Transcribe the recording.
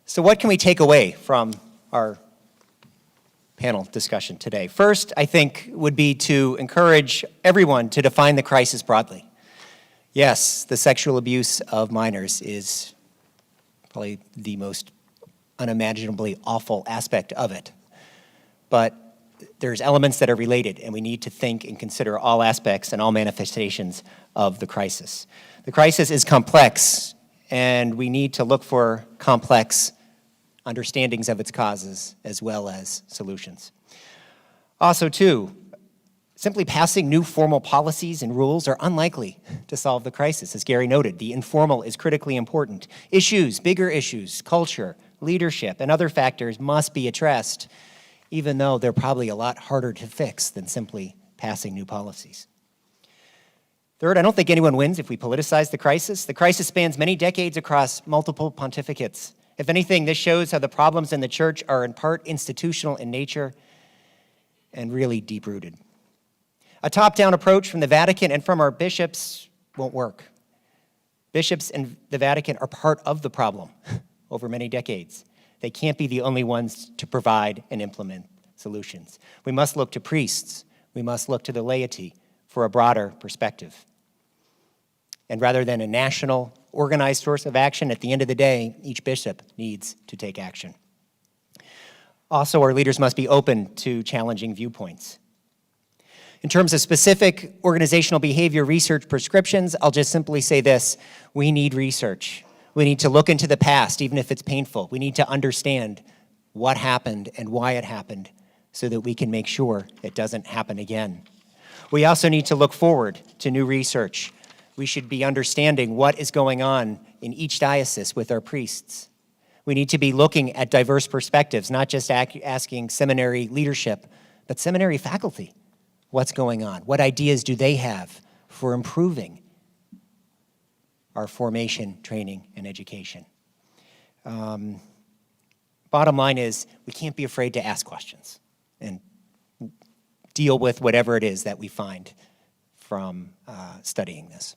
So what can we take away from our panel discussion today? First, I think, would be to encourage everyone to define the crisis broadly. Yes, the sexual abuse of minors is probably the most unimaginably awful aspect of it. But there's elements that are related, and we need to think and consider all aspects and all manifestations of the crisis. The crisis is complex, and we need to look for complex understandings of its causes as well as solutions. Also, too, simply passing new formal policies and rules are unlikely to solve the crisis. As Gary noted, the informal is critically important. Issues, bigger issues, culture, leadership, and other factors must be addressed, even though they're probably a lot harder to fix than simply passing new policies. Third, I don't think anyone wins if we politicize the crisis. The crisis spans many decades across multiple pontificates. If anything, this shows how the problems in the church are in part institutional in nature and really deep-rooted. A top-down approach from the Vatican and from our bishops won't work. Bishops and the Vatican are part of the problem over many decades. They can't be the only ones to provide and implement solutions. We must look to priests. We must look to the laity for a broader perspective. And rather than a national, organized source of action, at the end of the day, each bishop needs to take action. Also, our leaders must be open to challenging viewpoints. In terms of specific organizational behavior research prescriptions, I'll just simply say this: we need research. We need to look into the past, even if it's painful. We need to understand what happened and why it happened so that we can make sure it doesn't happen again. We also need to look forward to new research. We should be understanding what is going on in each diocese with our priests. We need to be looking at diverse perspectives, not just asking seminary leadership, but seminary faculty what's going on. What ideas do they have for improving our formation, training, and education? Bottom line is, we can't be afraid to ask questions and deal with whatever it is that we find from studying this.